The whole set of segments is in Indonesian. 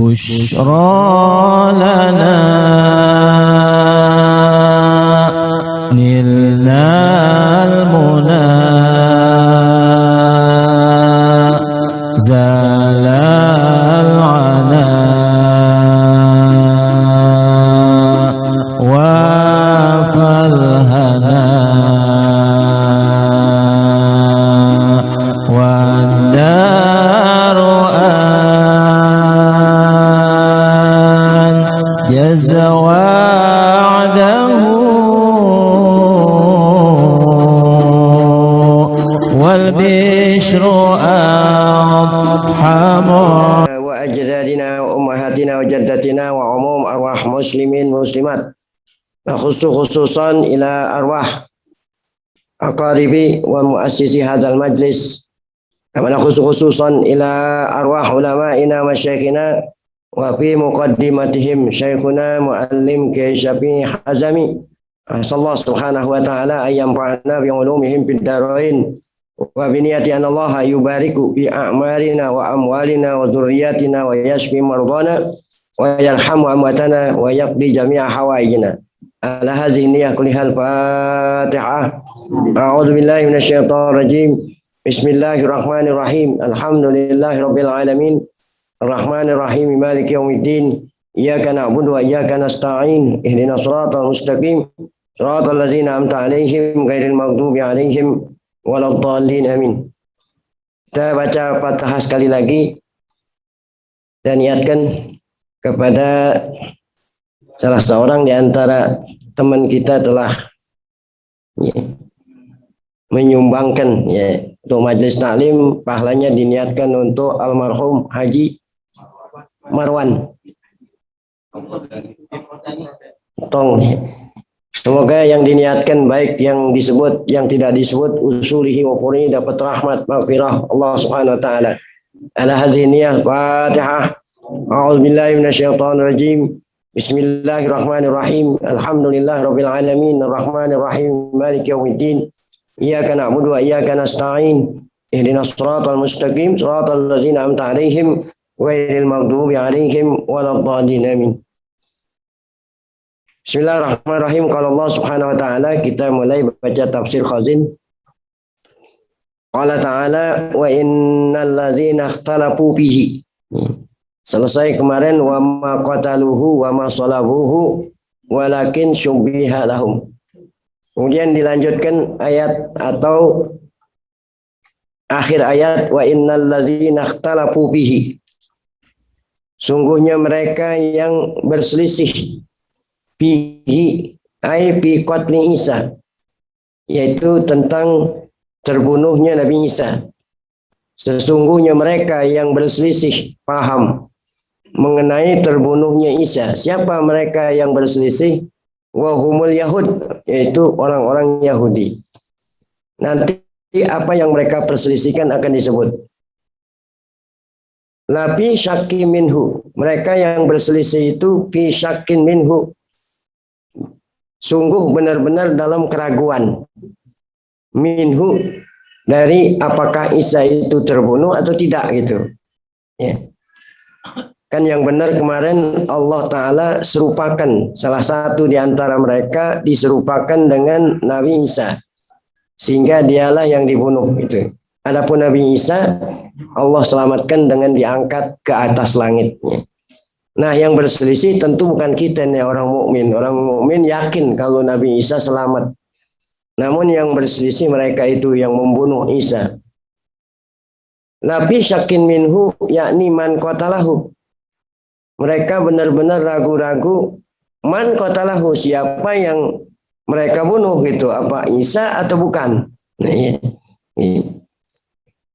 بشرى لنا نلنا المنى زال العنا وافى الهنا والدار جز وعده والبشر أرحم وأجدادنا وأمهاتنا وجدتنا وعموم أرواح مسلمين مسلمات خصوصا إلى أرواح أقاربي ومؤسسي هذا المجلس كما خصوصا إلى أرواح علمائنا وشيخنا وفي مقدمتهم شيخنا معلم كيشفي حزمي أسأل الله سبحانه وتعالى أن ينفعنا بعلومهم في الدارين وبنية أن الله يبارك بأعمالنا وأموالنا وذرياتنا ويشفي مرضانا ويرحم أمواتنا ويقضي جميع حوائجنا على هذه النية كلها الفاتحة. أعوذ بالله من الشيطان الرجيم. بسم الله الرحمن الرحيم. الحمد لله رب العالمين الرحمن الرحيم مالك يوم الدين إياك نعبد وإياك نستعين اهدنا الصراط المستقيم صراط الذين أنعمت عليهم غير المغضوب عليهم waladdallin amin. Kita baca Fatihah sekali lagi dan niatkan kepada salah seorang di antara teman kita telah menyumbangkan untuk majelis taklim, pahalanya diniatkan untuk almarhum Haji Marwan Tong. Semoga yang diniatkan baik yang disebut yang tidak disebut usulihi wa furihi dapat rahmat maghfirah Allah Subhanahu wa taala. Ala hadhihi niyyah Fatihah. A'udzu billahi minasyaitonir rajim. Bismillahirrahmanirrahim. Alhamdulillahirabbil alamin arrahmanir rahim maliki yaumiddin. Iyyaka na'budu wa iyyaka nasta'in. Ihdinas siratal mustaqim siratal ladzina an'amta 'alaihim ghairil maghdubi 'alaihim waladdallin amin. Bismillahirrahmanirrahim. Kalau Allah Subhanahu wa taala, kita mulai baca tafsir Khazin. Qala ta'ala wa innal ladzina ikhtalafu bihi. Selesai kemarin wa ma qataluhu wa ma salabuhu walakin syubbiha lahum. Kemudian dilanjutkan ayat atau akhir ayat wa innal ladzina ikhtalafu bihi. Sungguhnya mereka yang berselisih bihi ay bi qatli Isa, yaitu tentang terbunuhnya Nabi Isa. Sesungguhnya mereka yang berselisih paham mengenai terbunuhnya Isa. Siapa mereka yang berselisih? Wa humul yahud, yaitu orang-orang Yahudi. Nanti apa yang mereka perselisihkan akan disebut. La fi syakki minhu, mereka yang berselisih itu fi syakkin minhu, sungguh benar-benar dalam keraguan. Minhu, dari apakah Isa itu terbunuh atau tidak gitu. Ya. Kan yang benar kemarin Allah Ta'ala serupakan, salah satu di antara mereka diserupakan dengan Nabi Isa, sehingga dialah yang dibunuh gitu. Adapun Nabi Isa Allah selamatkan dengan diangkat ke atas langitnya. Nah, yang berselisih tentu bukan kita nih orang mukmin. Orang mukmin yakin kalau Nabi Isa selamat. Namun yang berselisih mereka itu yang membunuh Isa. Nabi syakin minhu yakni man qatalahu. Mereka benar-benar ragu-ragu man qatalahu, siapa yang mereka bunuh gitu, apa Isa atau bukan. Nah,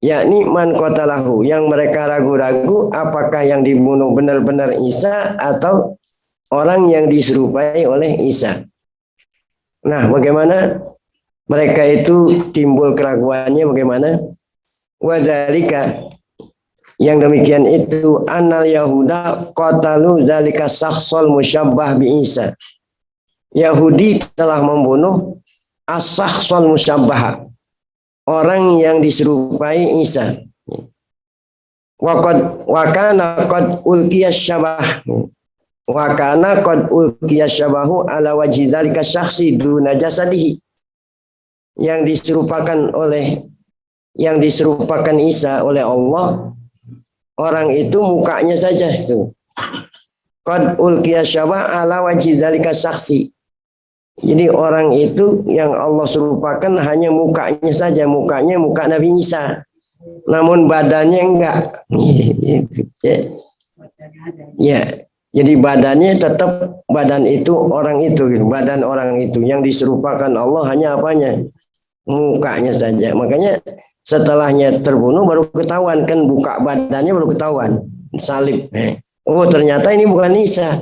yakni man qatalahu, yang mereka ragu-ragu apakah yang dibunuh benar-benar Isa atau orang yang diserupai oleh Isa. Nah, bagaimana mereka itu timbul keraguannya bagaimana? Wadzalika, yang demikian itu annal yahuda qatalu dzalika syakhsal musyabbah bi Isa. Yahudi telah membunuh as-syakhsal musyabbah, orang yang diserupai Isa. Wakana qad ulqiyas syabah. Wakana qad ulqiyas syabahu ala wajhi zalika syakhsi duna jasadihi. Yang diserupakan Isa oleh Allah, orang itu mukanya saja itu. Qad ulqiyas syabah ala wajhi zalika syakhsi. Jadi orang itu yang Allah serupakan hanya mukanya saja, mukanya muka Nabi Isa. Namun badannya enggak. Ya, jadi badannya tetap badan itu orang itu, badan orang itu. Yang diserupakan Allah hanya apanya? Mukanya saja. Makanya setelahnya terbunuh baru ketahuan, kan buka badannya baru ketahuan, salib. Oh ternyata ini bukan Isa.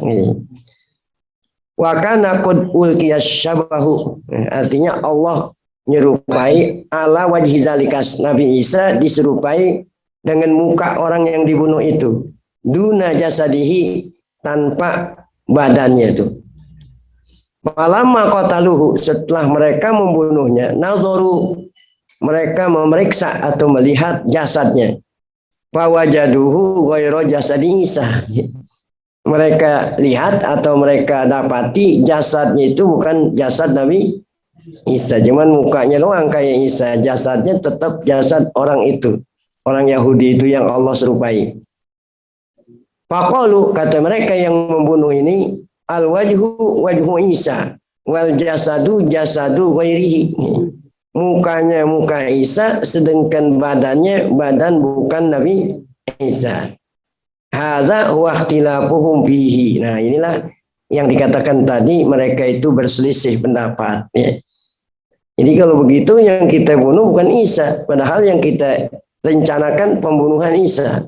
Wa kana qad ulqiyas syabahu. Artinya Allah menyerupai ala wajhi zalikas. Nabi Isa diserupai dengan muka orang yang dibunuh itu. Duna jasadihi, tanpa badannya itu. Falamma qataluhu, setelah mereka membunuhnya, nazaru, mereka memeriksa atau melihat jasadnya. Fawajaduhu ghairu jasadi Isa. Mereka lihat atau mereka dapati jasadnya itu bukan jasad Nabi Isa, cuman mukanya doang kayak Isa, jasadnya tetap jasad orang itu, orang Yahudi itu yang Allah serupai. Faqalu, kata mereka yang membunuh ini, al wajhu wajhu Isa wal jasadu jasadu ghairihi. Mukanya muka Isa, sedangkan badannya badan bukan Nabi Isa. Hadza wa ikhtilafuhum fihi. Nah, inilah yang dikatakan tadi, mereka itu berselisih pendapat, ya. Jadi kalau begitu yang kita bunuh bukan Isa, padahal yang kita rencanakan pembunuhan Isa.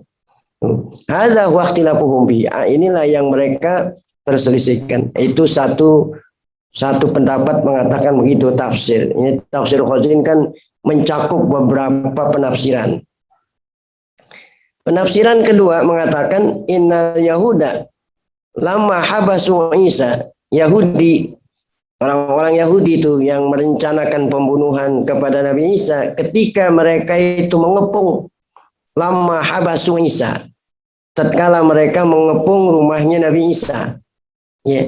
Hadza wa ikhtilafuhum fihi. Inilah yang mereka perselisihkan. Itu satu pendapat mengatakan begitu tafsir. Ini tafsir Khazin kan mencakup beberapa penafsiran. Penafsiran kedua mengatakan innal yahuda lama habasu Isa. Yahudi, orang-orang Yahudi itu yang merencanakan pembunuhan kepada Nabi Isa, ketika mereka itu mengepung, lama habasu Isa, tatkala mereka mengepung rumahnya Nabi Isa, ya,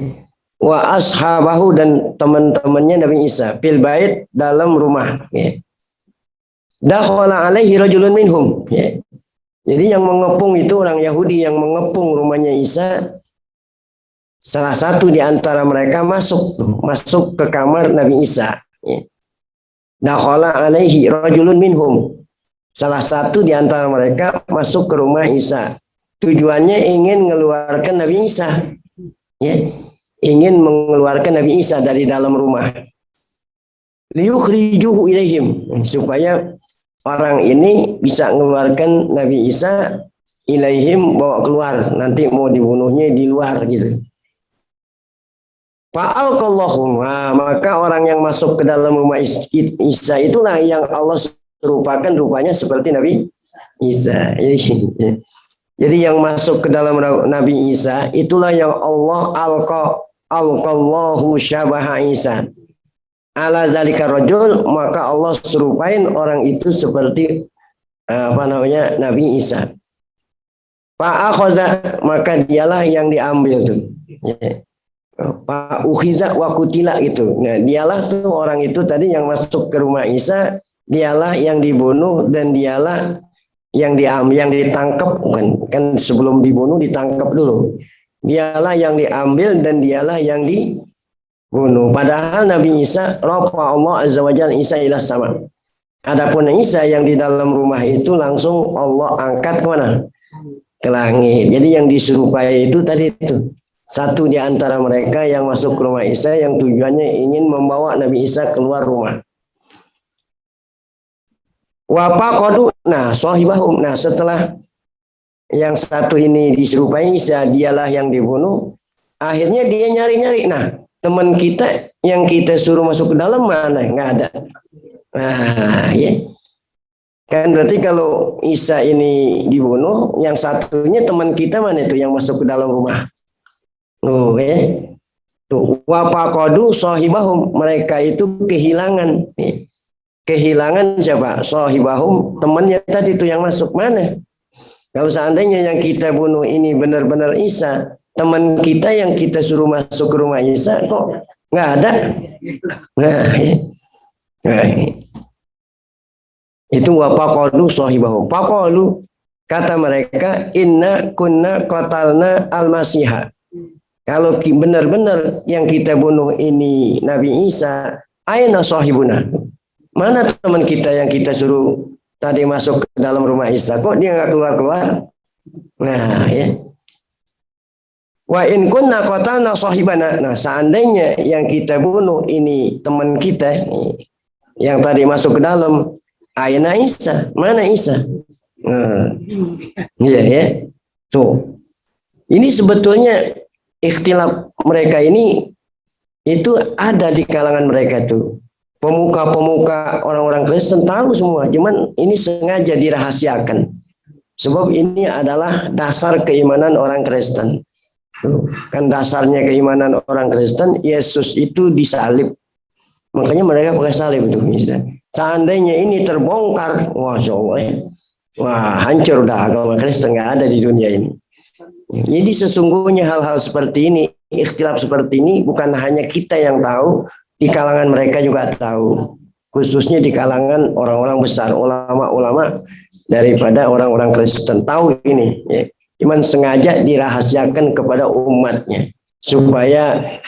wa ashabahu, dan teman-temannya Nabi Isa, fil bait, dalam rumah, ya. Dakhala alaihi rajulun minhum, ya. Jadi yang mengepung itu orang Yahudi yang mengepung rumahnya Isa. Salah satu di antara mereka masuk ke kamar Nabi Isa. Dakhala alaihi rajulun minhum. Salah satu di antara mereka masuk ke rumah Isa. Tujuannya ingin mengeluarkan Nabi Isa. Ya, ingin mengeluarkan Nabi Isa dari dalam rumah. Liyukhrijuhu ilaihim, supaya orang ini bisa mengeluarkan Nabi Isa ilaihim, bawa keluar, nanti mau dibunuhnya di luar gitu. Fa'alqallahu, maka orang yang masuk ke dalam rumah Isa itulah yang Allah serupakan rupanya seperti Nabi Isa. Jadi yang masuk ke dalam Nabi Isa itulah yang Allah alqallahu syabaha Isa. Ala zalika rajul, maka Allah serupain orang itu seperti Nabi Isa. Fa'akhaza, maka dialah yang diambil tuh. Fa'ukhiza wa kutila itu. Nah, dialah tuh orang itu tadi yang masuk ke rumah Isa, dialah yang dibunuh dan dialah yang diambil, yang ditangkap, kan sebelum dibunuh ditangkap dulu. Dialah yang diambil dan dialah yang bunuh. Padahal Nabi Isa rafa Allah azza wajalla Isa ila sama. Adapun Isa yang di dalam rumah itu langsung Allah angkat ke mana? Ke langit. Jadi yang diserupai itu tadi itu. Satu di antara mereka yang masuk ke rumah Isa yang tujuannya ingin membawa Nabi Isa keluar rumah. Wa faqadu, nah sahibahum. Nah, setelah yang satu ini diserupai Isa, dialah yang dibunuh. Akhirnya dia nyari-nyari. Nah, teman kita yang kita suruh masuk ke dalam mana? Nggak ada. Nah, ya. Kan berarti kalau Isa ini dibunuh, yang satunya teman kita mana itu yang masuk ke dalam rumah? Oh, ya. Tuh, wa faqadu sahibahum, mereka itu kehilangan. Kehilangan siapa? Sahibahum, temannya tadi itu yang masuk mana? Kalau seandainya yang kita bunuh ini benar-benar Isa, teman kita yang kita suruh masuk ke rumah Isa kok nggak ada? Nah, ya. Nah, itu wapaqalu sahibahu. Faqalu, kata mereka, inna kunna qatalna al-masiha. Kalau benar-benar yang kita bunuh ini Nabi Isa, aina sahibuna? Mana teman kita yang kita suruh tadi masuk ke dalam rumah Isa? Kok dia nggak keluar-keluar? Nah, ya. Wa in kunna qatalna sahibana. Nah, seandainya yang kita bunuh ini teman kita yang tadi masuk ke dalam, aina Isa? Mana Isa? Nah, iya ya. Tuh. Ini sebetulnya ikhtilaf mereka ini itu ada di kalangan mereka tuh. Pemuka-pemuka orang-orang Kristen tahu semua, cuman ini sengaja dirahasiakan. Sebab ini adalah dasar keimanan orang Kristen. Kan dasarnya keimanan orang Kristen, Yesus itu disalib. Makanya mereka pakai salib itu. Seandainya ini terbongkar, wah hancur dah agama Kristen, nggak ada di dunia ini. Jadi sesungguhnya hal-hal seperti ini, ikhtilaf seperti ini bukan hanya kita yang tahu, di kalangan mereka juga tahu. Khususnya di kalangan orang-orang besar, ulama-ulama daripada orang-orang Kristen tahu ini. Ya. Cuman sengaja dirahasiakan kepada umatnya supaya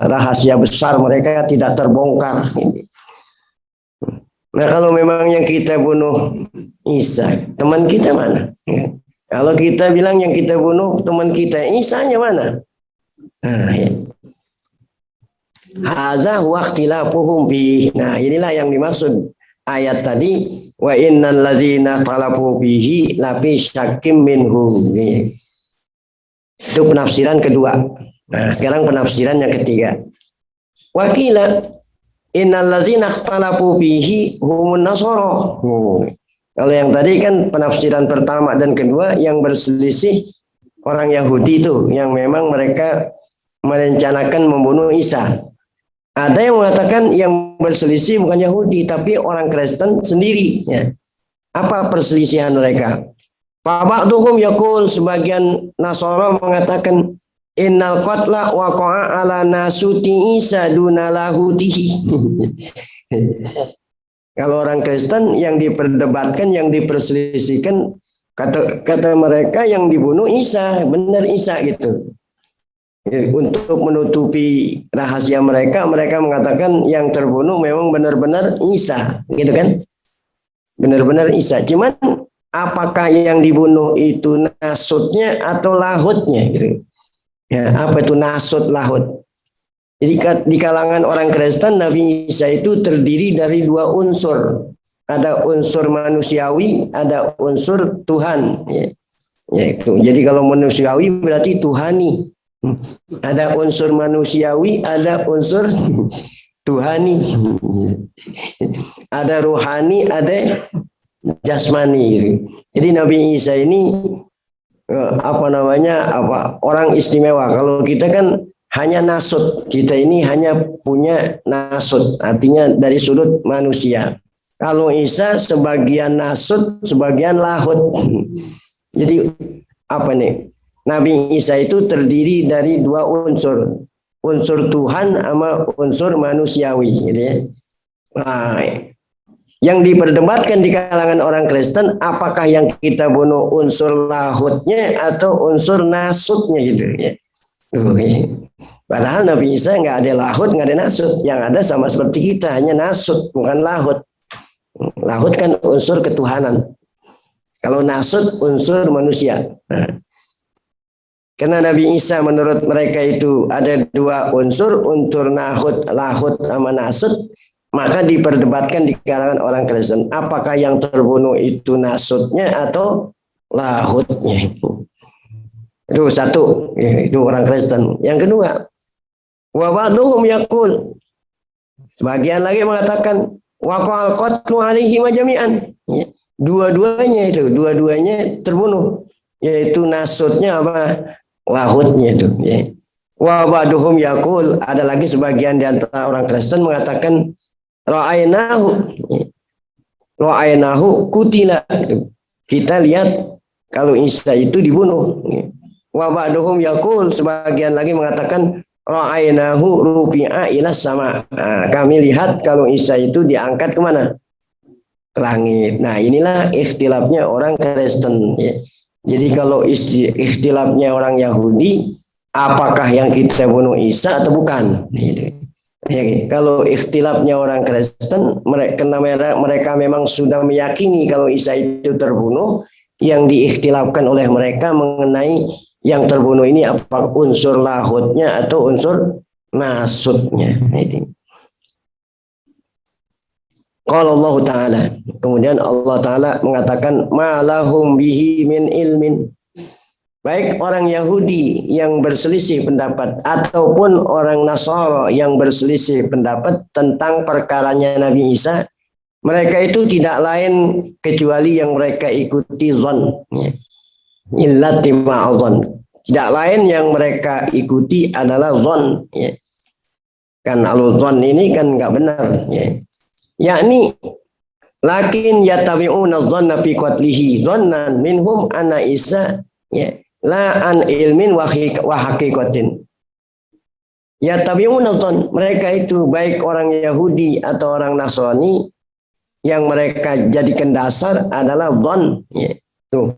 rahasia besar mereka tidak terbongkar. Nah, kalau memang yang kita bunuh Isa, teman kita mana? Kalau kita bilang yang kita bunuh teman kita, Isanya mana? Nah, ya. Hadza waqtilafuhum fi. Nah, inilah yang dimaksud ayat tadi, wa innal ladzina talafu bihi lafi syakkim minhu. Itu penafsiran kedua. Nah, sekarang penafsiran yang ketiga. Wakila innal ladzina talafu bihi humun nasara. Kalau yang tadi kan penafsiran pertama dan kedua yang berselisih orang Yahudi itu yang memang mereka merencanakan membunuh Isa. Ada yang mengatakan yang berselisih bukan Yahudi, tapi orang Kristen sendiri. Ya. Apa perselisihan mereka? Ba'duhum yaqul, sebagian Nasara mengatakan innal qatla waqa'a ala nasuti Isa duna lahutihi. Kalau orang Kristen yang diperdebatkan, yang diperselisihkan, kata mereka yang dibunuh Isa, benar Isa gitu. Untuk menutupi rahasia mereka, mereka mengatakan yang terbunuh memang benar-benar Isa, gitu kan? Benar-benar Isa. Cuman apakah yang dibunuh itu nasutnya atau lahutnya? Gitu. Ya, apa itu nasut lahut? Jadi di kalangan orang Kristen, Nabi Isa itu terdiri dari dua unsur. Ada unsur manusiawi, ada unsur Tuhan. Ya, itu. Jadi kalau manusiawi berarti Tuhani. Ada unsur manusiawi, ada unsur Tuhani. Ada rohani, ada jasmani. Jadi Nabi Isa ini orang istimewa. Kalau kita kan hanya nasut, kita ini hanya punya nasut, artinya dari sudut manusia. Kalau Isa sebagian nasut, sebagian lahut. Jadi apa nih? Nabi Isa itu terdiri dari dua unsur, unsur Tuhan sama unsur manusiawi, gitu ya. Nah, yang diperdebatkan di kalangan orang Kristen, apakah yang kita bunuh unsur lahutnya atau unsur nasutnya, gitu ya. Padahal Nabi Isa nggak ada lahut, nggak ada nasut, yang ada sama seperti kita, hanya nasut, bukan lahut. Lahut kan unsur ketuhanan. Kalau nasut unsur manusia. Nah, karena Nabi Isa menurut mereka itu ada dua unsur lahut sama nasut, maka diperdebatkan di kalangan orang Kristen. Apakah yang terbunuh itu nasutnya atau lahutnya? Itu satu, itu orang Kristen. Yang kedua, wa ba'duhum yaqul, sebagian lagi mengatakan waqal qatlu alaihi jami'an. Dua-duanya terbunuh, yaitu nasutnya apa? Lahutnya itu. Ya. Wa ba'duhum yaqul, ada lagi sebagian di antara orang Kristen mengatakan ra'ainahu kutila. Kita lihat kalau Isa itu dibunuh. Wa ba'duhum yaqul, sebagian lagi mengatakan ra'ainahu rufi'a ila sama. Nah, kami lihat kalau Isa itu diangkat kemana? Ke langit. Nah, inilah ikhtilafnya orang Kristen. Ya. Jadi kalau ikhtilafnya orang Yahudi, apakah yang kita bunuh Isa atau bukan? Ya, kalau ikhtilafnya orang Kristen, mereka memang sudah meyakini kalau Isa itu terbunuh, yang diikhtilafkan oleh mereka mengenai yang terbunuh ini apakah unsur lahutnya atau unsur nasutnya. Qala Allah Ta'ala. Kemudian Allah Ta'ala mengatakan malahum bihi min ilmin. Baik orang Yahudi yang berselisih pendapat ataupun orang Nasara yang berselisih pendapat tentang perkaranya Nabi Isa, mereka itu tidak lain kecuali yang mereka ikuti zon. Illa tima'adhan. Tidak lain yang mereka ikuti adalah zon. Kan al-zon ini kan nggak benar. Yakni lakin yatabi'una dhanna fi qatlihi dhannan minhum anna Isa la an ilmin wa haqiqatin. Yatabi'una dhann, mereka itu baik orang Yahudi atau orang Nasrani yang mereka jadikan dasar adalah dhann. Tuh.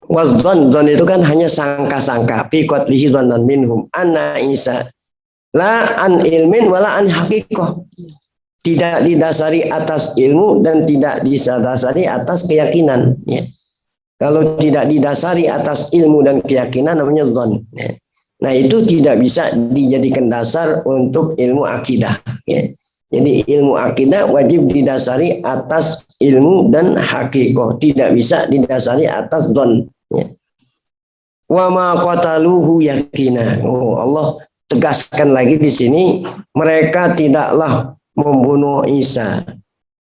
Wadzan itu kan hanya sangka-sangka. Fi qatlihi dhannan minhum anna Isa la an ilmin wala an haqiqah. Tidak didasari atas ilmu dan tidak didasari atas keyakinan. Kalau tidak didasari atas ilmu dan keyakinan namanya dzan. Nah itu tidak bisa dijadikan dasar untuk ilmu akidah. Jadi ilmu akidah wajib didasari atas ilmu dan hakikoh. Tidak bisa didasari atas dzan. Wa ma qataluhu yakina. Oh, Allah tegaskan lagi di sini, mereka tidaklah membunuh Isa.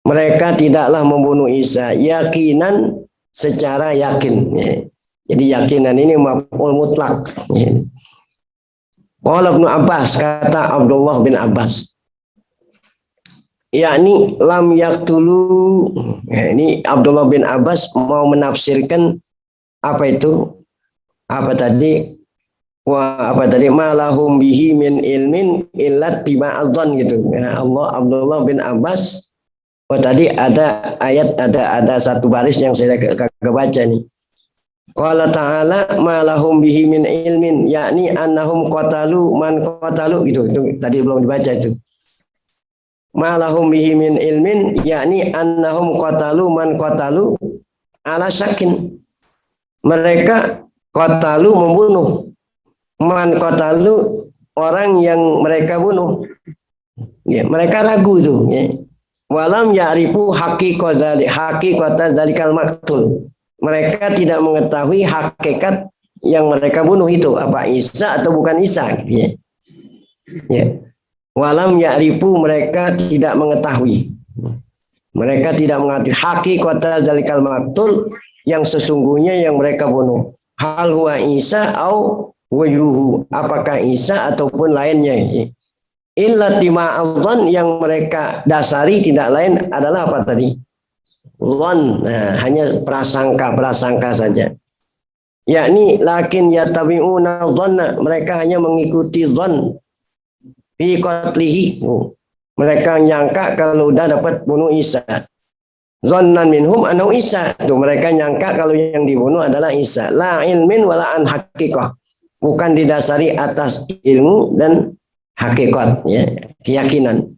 Mereka tidaklah membunuh Isa yakinan, secara yakin. Jadi yakinan ini maf'ul mutlak. Qala Ibnu Abbas, kata Abdullah bin Abbas, yakni lam yaktulu. Ini Abdullah bin Abbas mau menafsirkan apa itu? Apa tadi? Apa tadi malahum bihi min ilmin illat tima'adzan gitu. Abdullah bin Abbas. Tadi ada ayat, ada satu baris yang saya kagak baca nih. Qala ta'ala malahum bihi min ilmin, yakni annahum qatalu man qatalu gitu. Itu tadi belum dibaca itu. Malahum bihi min ilmin, yakni annahum qatalu man qatalu ala syakin. Mereka qatalu membunuh. Man qatalu orang yang mereka bunuh. Mereka ragu itu. Walam ya'rifu haqiqata dzalikal maqtul. Mereka tidak mengetahui hakikat yang mereka bunuh itu, apa Isa atau bukan Isa. Walam ya'rifu, mereka tidak mengetahui. Mereka tidak mengetahui haqiqata dzalikal maqtul, yang sesungguhnya yang mereka bunuh. Hal huwa Isa au wayruhu, apakah Isa ataupun lainnya. Illa tima'adzan, yang mereka dasari tidak lain adalah apa tadi? Dzan. Nah, hanya prasangka saja. Yakni lakin yatabi'una dhanna, mereka hanya mengikuti dzan fi qatlihi. Mereka nyangka kalau udah dapat bunuh Isa. Dhannan minhum anau Isa. Tuh, mereka nyangka kalau yang dibunuh adalah Isa. La ilmin wala an haqiqah. Bukan didasari atas ilmu dan hakikat, keyakinan.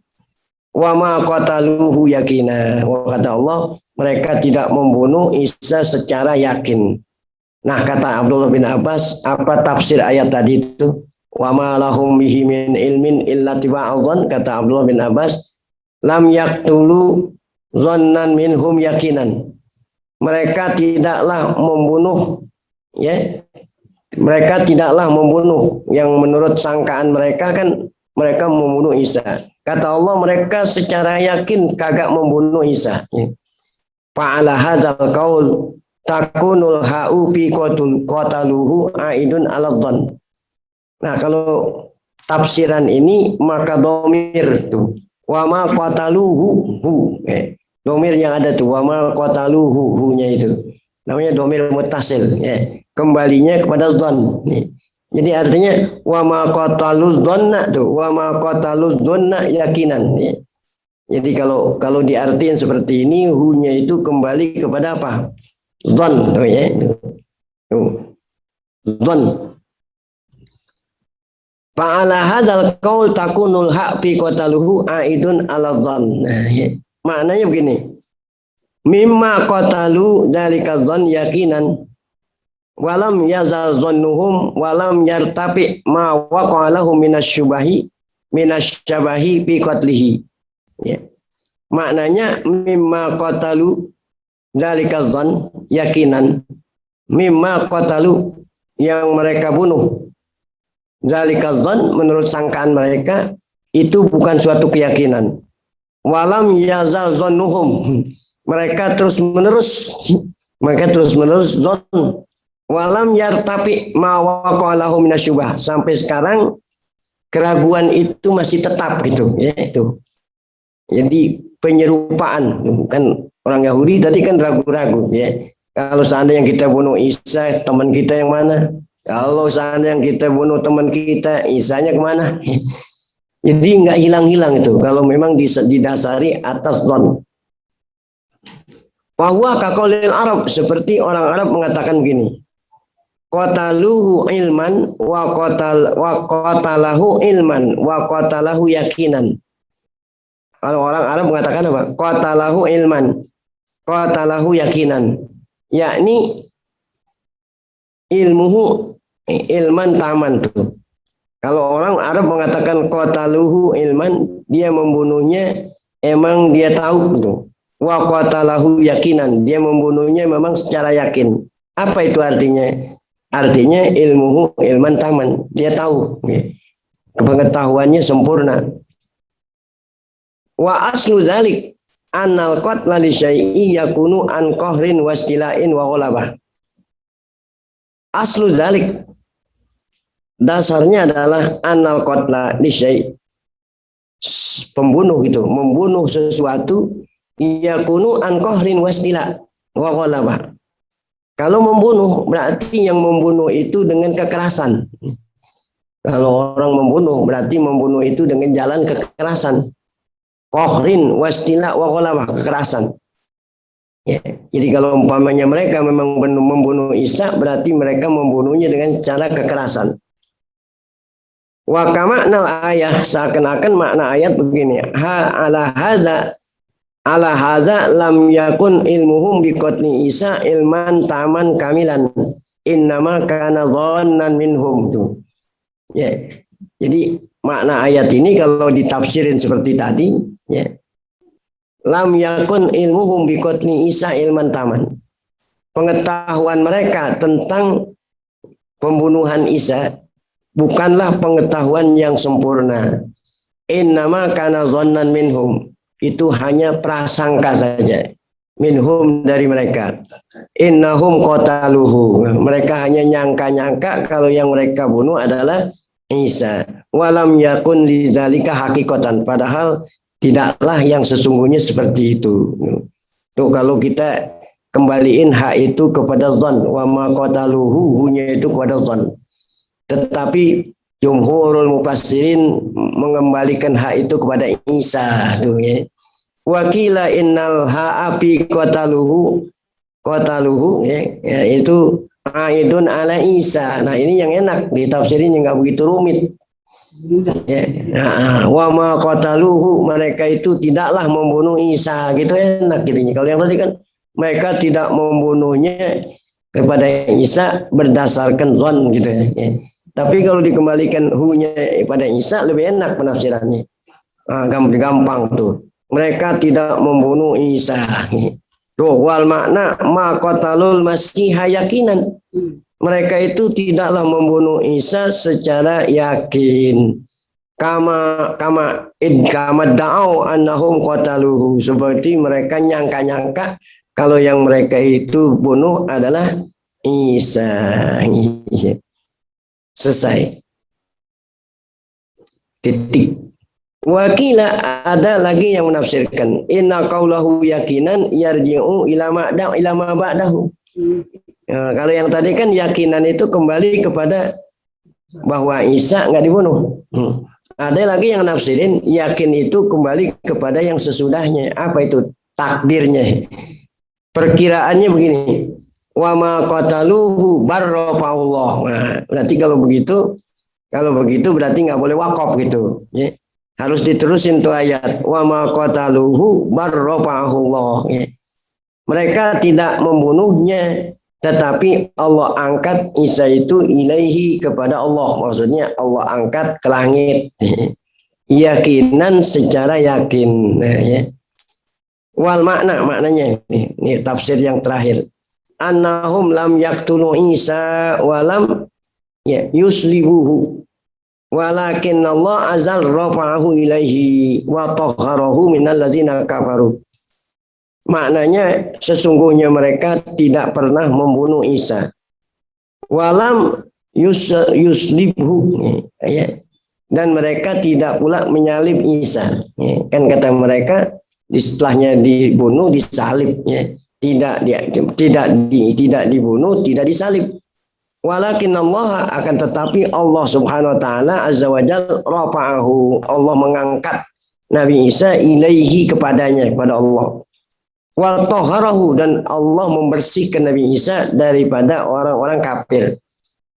Wa ma qataluhu yakina. Kata Allah, mereka tidak membunuh Isa secara yakin. Nah, kata Abdullah bin Abbas, apa tafsir ayat tadi itu? Wa ma lahum bihi min ilmin illa tiba'adzan, kata Abdullah bin Abbas, lam yaqtulu dhannan minhum yakinan. Mereka tidaklah membunuh, mereka tidaklah membunuh yang menurut sangkaan mereka kan mereka membunuh Isa. Kata Allah, mereka secara yakin kagak membunuh Isa. Fa'ala hadzal qaul takunul ha'u fi qataluhu aidun 'ala dhann. Nah, kalau tafsiran ini maka domir itu wa ma qataluhu hu. Domir yang ada tuh wa ma qataluhu hu-nya itu. namanya domir mutasil, ya. Kembalinya kepada zon. Jadi artinya wa ma qataluz dzanna tuh, wa ma qataluz dzanna yakinan. Ya. Jadi kalau diartikan seperti ini, hunya itu kembali kepada apa? Zon, tuh ya. Tuh. Zon. Fa'ala hadzal qaul takunul haq fi qataluhu aidun ala zon. Nah, ya. Maknanya begini. Mimma qatalu dzalika zon yakinan walam yazal zannuhum walam yartafi ma waqa'alahu minasyabahi fi qatlihi. Ya. Maknanya mimma qatalu dzalika zan yakinan, mimma qatalu yang mereka bunuh dzalika zan menurut sangkaan mereka itu bukan suatu keyakinan. Walam yazal zannuhum, mereka terus menerus zon. Walam yartapi ma waqa'alahu minasyubah, sampai sekarang keraguan itu masih tetap gitu ya itu. Jadi penyerupaan, kan orang Yahudi tadi kan ragu-ragu ya. Kalau seandainya kita bunuh Isa, teman kita yang mana? Kalau seandainya kita bunuh teman kita, Isanya kemana? Jadi nggak hilang-hilang itu kalau memang didasari atas zon. Bahwa kakolil Arab, seperti orang Arab mengatakan begini. Qataluhu ilman wa qatalahu ilman wa qatalahu yakinan. Kalau orang Arab mengatakan apa? Qatalahu ilman, qatalahu yakinan. Yakni ilmuhu ilman taman tuh. Kalau orang Arab mengatakan qataluhu ilman, dia membunuhnya emang dia tahu gitu. Wa qatalahu yakinan, dia membunuhnya memang secara yakin. Apa itu artinya? Artinya ilmuhu ilman taman, dia tahu, ya. Pengetahuannya sempurna. Wa aslu dzalik annal qatla li syai'i yakunu an qahrin wastila'in wa ghalabah. Aslu dzalik, dasarnya adalah annal qatla li syai', pembunuh itu membunuh sesuatu yakunu an qahrin wastila' wa ghalabah. Kalau membunuh, berarti yang membunuh itu dengan kekerasan. Kalau orang membunuh, berarti membunuh itu dengan jalan kekerasan. Kohrin, wastila, wa ghalabah, kekerasan. Ya. Jadi kalau umpamanya mereka memang membunuh Isa, berarti mereka membunuhnya dengan cara kekerasan. Wa kamaknal ayah, seakan-akan makna ayat begini. Ala hadza lam yakun ilmuhum biqatli Isa ilman taman kamilan. Innama kana dhannan minhum tuh. Ya. Jadi makna ayat ini kalau ditafsirin seperti tadi, ya. Lam yakun ilmuhum biqatli Isa ilman taman. Pengetahuan mereka tentang pembunuhan Isa bukanlah pengetahuan yang sempurna. Innama kana dhannan minhum. Itu hanya prasangka saja, minhum dari mereka. Innahum qataluhu, mereka hanya nyangka-nyangka kalau yang mereka bunuh adalah Isa. Walam yakun lidzalika haqiqatan, padahal tidaklah yang sesungguhnya seperti itu. Tuh kalau kita kembaliin hak itu kepada zon, wa ma qataluhu, hunya itu kepada zon. Tetapi jumhurul mufassirin mengembalikan hak itu kepada Isa tuh ya. Wakila innal ha'api qataluhu ya, itu aidun ala Isa. Nah, ini yang enak ditafsirin, yang enggak begitu rumit. Ya. Nah, wa ma qataluhu, mereka itu tidaklah membunuh Isa, gitu enak gitu. Kalau yang tadi kan mereka tidak membunuhnya kepada Isa berdasarkan zon gitu ya. Tapi kalau dikembalikan hunya pada Isa lebih enak penafsirannya. Gampang tuh. Mereka tidak membunuh Isa. Tuh wal makna ma qatalul masih yakinan. Mereka itu tidaklah membunuh Isa secara yakin. Kama da'au annahum qataluhu, seperti mereka nyangka-nyangka kalau yang mereka itu bunuh adalah Isa. Selesai. Titik. Wakila, ada lagi yang menafsirkan inna qaulahu yakinan yarji'u ila ma ba'dahu. Kalau yang tadi kan yakinan itu kembali kepada bahwa Isa nggak dibunuh. Ada lagi yang nafsirin yakin itu kembali kepada yang sesudahnya. Apa itu? Takdirnya. Perkiraannya begini. Wa ma qataluhu barrafa'ullah. Nah, berarti kalau begitu berarti nggak boleh wakaf gitu. Ya. Harus diterusin tuh ayat. Wa ma qataluhu barrafa'ullah. Ya. Mereka tidak membunuhnya, tetapi Allah angkat Isa itu ilaihi kepada Allah. Maksudnya Allah angkat ke langit. Yakinan secara yakin. Nah, ya. Wal maknanya ini tafsir yang terakhir. Annahum lam yaktulu Isa walam ya yuslibuhu. Walakin Allah azal rafa'ahu ilaihi wa tahharahu minal ladzina kafaru. Maknanya sesungguhnya mereka tidak pernah membunuh Isa. Walam yuslibhu ya. Dan mereka tidak pula menyalib Isa. Ya. Kan kata mereka setelahnya dibunuh disalib ya. Tidak dibunuh, tidak disalib. Walakin Allah akan tetapi Allah Subhanahu wa taala azza wajal rafa'ahu. Allah mengangkat Nabi Isa ilaihi kepadanya kepada Allah. Wa taharahu dan Allah membersihkan Nabi Isa daripada orang-orang kafir.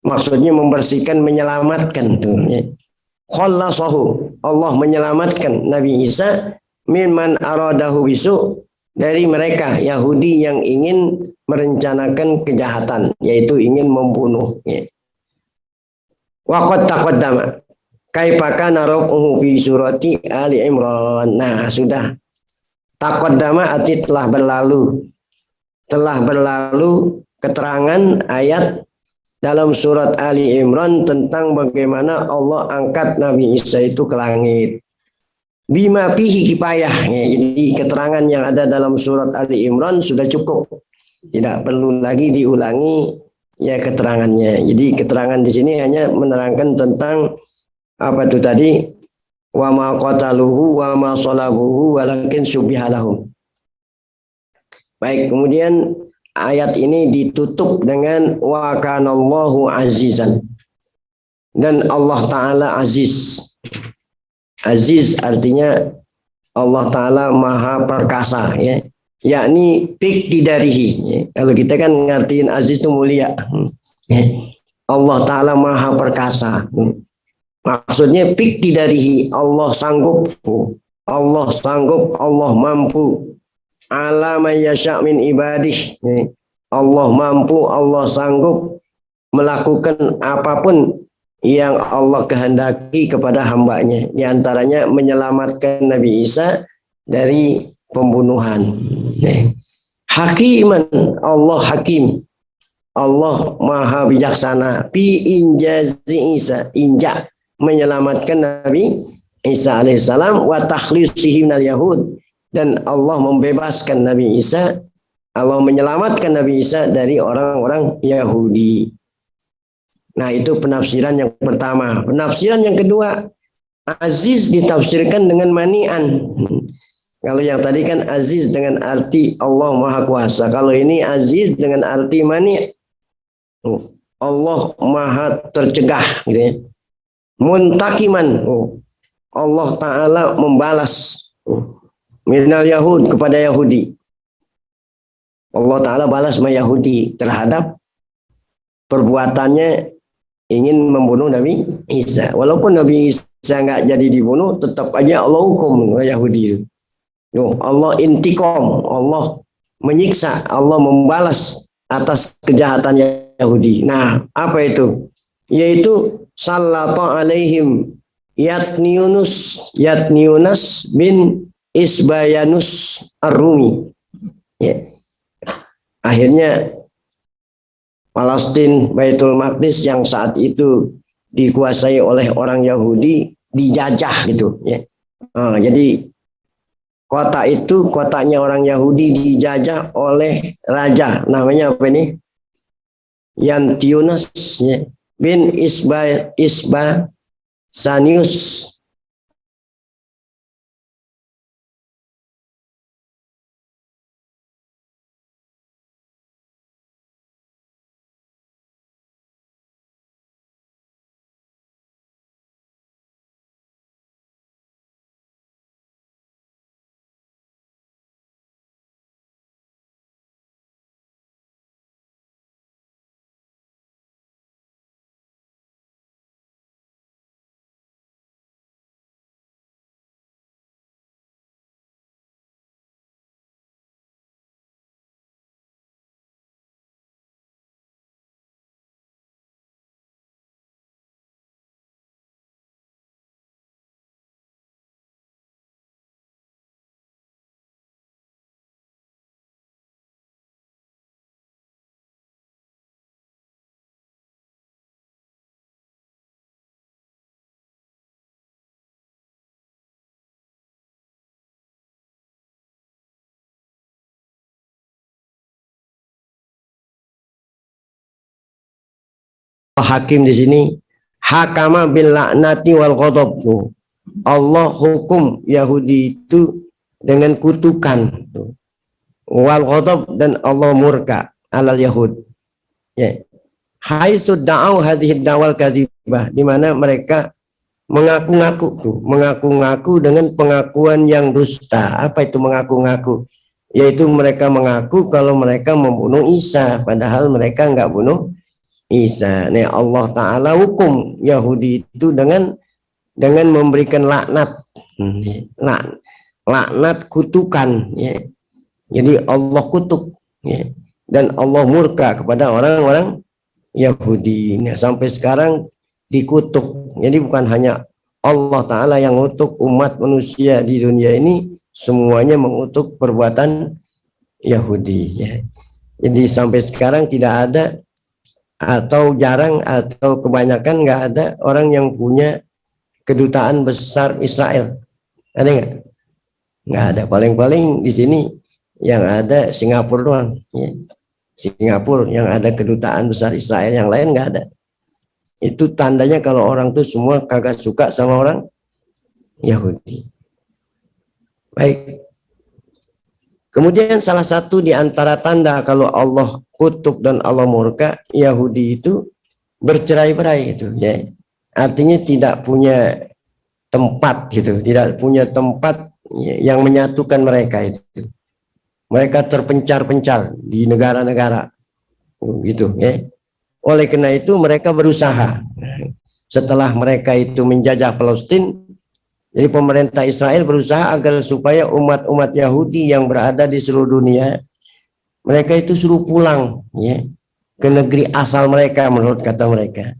Maksudnya membersihkan, menyelamatkan tuh ya. Khallasahu Allah menyelamatkan Nabi Isa mimman aradahu bisu dari mereka Yahudi yang ingin merencanakan kejahatan yaitu ingin membunuh ya. Waqad taqaddama kaifa kana rafuhu fi surati Ali Imran. Nah, sudah taqaddama arti telah berlalu keterangan ayat dalam surat Ali Imran tentang bagaimana Allah angkat Nabi Isa itu ke langit. Bima fihi kifayah. Ya, jadi keterangan yang ada dalam surat Ali Imran sudah cukup. Tidak perlu lagi diulangi ya keterangannya. Jadi keterangan di sini hanya menerangkan tentang apa itu tadi wa ma qataluhu wa ma salabuhu walakin syubbihalahum. Baik, kemudian ayat ini ditutup dengan wa kanallahu azizan. Dan Allah Ta'ala aziz. Aziz artinya Allah Ta'ala maha perkasa ya. Yakni darihi ya. Kalau kita kan ngertiin aziz itu mulia ya. Allah Ta'ala maha perkasa. Maksudnya darihi Allah sanggup. Allah sanggup, Allah mampu. Ala mayyasya' min ibadih. Ya. Allah mampu, Allah sanggup melakukan apapun yang Allah kehendaki kepada hambanya. Di antaranya menyelamatkan Nabi Isa dari pembunuhan. Hakiman, Allah hakim. Allah maha bijaksana. Fi injazi Isa. Inja menyelamatkan Nabi Isa alaihissalam. Wa takhlisihi minal yahud. Dan Allah membebaskan Nabi Isa. Allah menyelamatkan Nabi Isa dari orang-orang Yahudi. Nah, itu penafsiran yang pertama. Penafsiran yang kedua, aziz ditafsirkan dengan mani'an. Kalau yang tadi kan aziz dengan arti Allah Maha Kuasa. Kalau ini aziz dengan arti mani'. Allah Maha tercegah. Gitu ya. Muntakiman. Allah Ta'ala membalas. Minal Yahud kepada Yahudi. Allah Ta'ala balas sama Yahudi terhadap perbuatannya ingin membunuh Nabi Isa. Walaupun Nabi Isa nggak jadi dibunuh, tetap aja Allah hukum Yahudi. Allah intikom, Allah menyiksa, Allah membalas atas kejahatan Yahudi. Nah, apa itu? Yaitu sallata alaihim Yatniunas bin Isbayanus Ar-Rumi. Ya. Akhirnya Palestina, Baitul Maqdis yang saat itu dikuasai oleh orang Yahudi dijajah gitu ya. Jadi kotanya orang Yahudi dijajah oleh raja namanya apa ini? Yantiunas ya, bin Isba Sanius hakim di sini. Hakama bil la'nati wal ghadab. Allah hukum Yahudi itu dengan kutukan. Wal ghadab, dan Allah murka alal Yahud. Ya. Haitsu da'au hadhihi dawal kadzibah, di mana mereka mengaku-ngaku dengan pengakuan yang dusta. Apa itu mengaku-ngaku? Yaitu mereka mengaku kalau mereka membunuh Isa, padahal mereka enggak bunuh Isa. Nah, Allah Ta'ala hukum Yahudi itu dengan memberikan laknat, laknat kutukan. Ya. Jadi Allah kutuk, ya. Dan Allah murka kepada orang-orang Yahudi. Nah, sampai sekarang dikutuk. Jadi bukan hanya Allah Ta'ala yang mengutuk umat manusia di dunia ini, semuanya mengutuk perbuatan Yahudi. Ya. Jadi sampai sekarang tidak ada, atau jarang, atau kebanyakan nggak ada orang yang punya kedutaan besar Israel. Ada nggak? Nggak ada. Paling-paling di sini yang ada Singapura doang. Ya. Singapura yang ada kedutaan besar Israel, yang lain nggak ada. Itu tandanya kalau orang tuh semua kagak suka sama orang Yahudi. Baik. Kemudian salah satu di antara tanda kalau Allah kutuk dan Allah murka, Yahudi itu bercerai-berai itu, ya. Artinya tidak punya tempat gitu, tidak punya tempat yang menyatukan mereka itu. Mereka terpencar-pencar di negara-negara gitu, ya. Oleh karena itu mereka berusaha, setelah mereka itu menjajah Palestina, jadi pemerintah Israel berusaha agar supaya umat-umat Yahudi yang berada di seluruh dunia, mereka itu suruh pulang, ya, ke negeri asal mereka menurut kata mereka,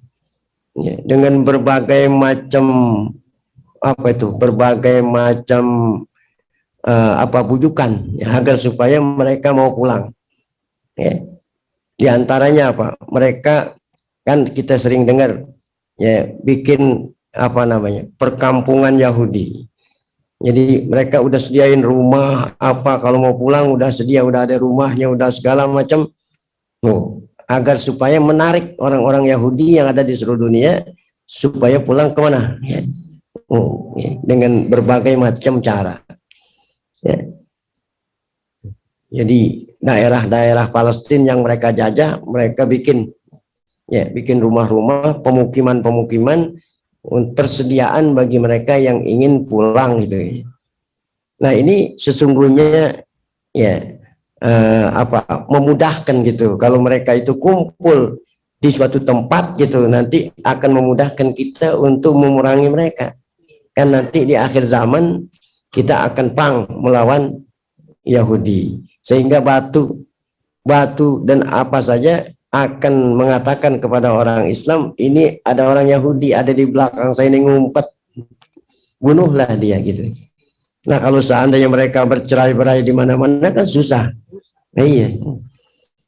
ya, dengan berbagai macam berbagai macam bujukan, ya, agar supaya mereka mau pulang. Ya. Di antaranya apa? Mereka kan kita sering dengar, ya, bikin perkampungan Yahudi. Jadi mereka udah sediain rumah, kalau mau pulang udah sedia, udah ada rumahnya, udah segala macam, agar supaya menarik orang-orang Yahudi yang ada di seluruh dunia supaya pulang ke mana, ya. Ya, dengan berbagai macam cara. Ya. Jadi daerah-daerah Palestina yang mereka jajah, mereka bikin rumah-rumah, pemukiman-pemukiman, persediaan bagi mereka yang ingin pulang gitu. Nah, ini sesungguhnya, ya, memudahkan gitu. Kalau mereka itu kumpul di suatu tempat gitu, nanti akan memudahkan kita untuk memerangi mereka. Kan nanti di akhir zaman kita akan perang melawan Yahudi, sehingga batu dan apa saja akan mengatakan kepada orang Islam, ini ada orang Yahudi ada di belakang saya ini ngumpet, bunuhlah dia gitu. Nah, kalau seandainya mereka bercerai-berai di mana-mana kan susah. Nah, iya.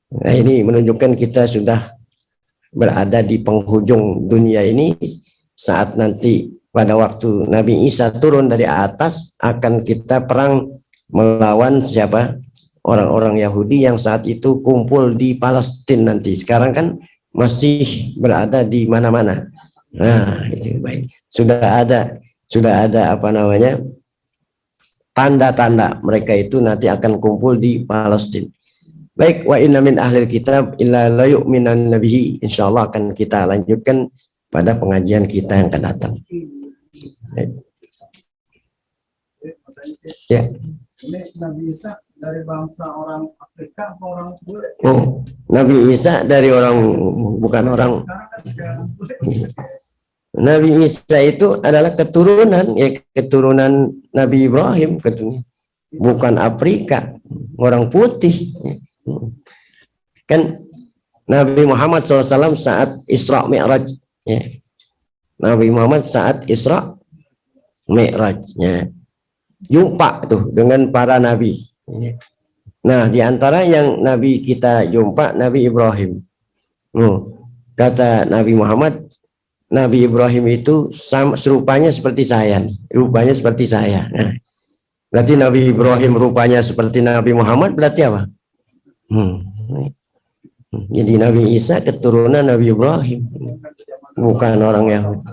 Nah, ini menunjukkan kita sudah berada di penghujung dunia ini. Saat nanti pada waktu Nabi Isa turun dari atas, akan kita perang melawan siapa? Orang-orang Yahudi yang saat itu kumpul di Palestina nanti. Sekarang kan masih berada di mana-mana. Nah, itu baik. Sudah ada tanda-tanda mereka itu nanti akan kumpul di Palestina. Baik, wa inna min ahlil kitab illa la yu'minan nabihi. Insyaallah akan kita lanjutkan pada pengajian kita yang akan datang. Baik. Ya. Ini Nabi Isa dari bangsa orang Afrika atau orang bule? Oh, Nabi Isa dari bukan orang. Nabi Isa itu adalah keturunan Nabi Ibrahim, bukan Afrika, orang putih. Kan Nabi Muhammad SAW saat Isra Mi'raj, ya. Nabi Muhammad saat Isra Mi'raj, ya, jumpa tuh dengan para nabi. Nah, di antara yang Nabi kita jumpa Nabi Ibrahim. Kata Nabi Muhammad, Nabi Ibrahim itu serupanya seperti saya, rupanya seperti saya. Nah, berarti Nabi Ibrahim rupanya seperti Nabi Muhammad, berarti apa? Jadi Nabi Isa keturunan Nabi Ibrahim, bukan orang Yahudi.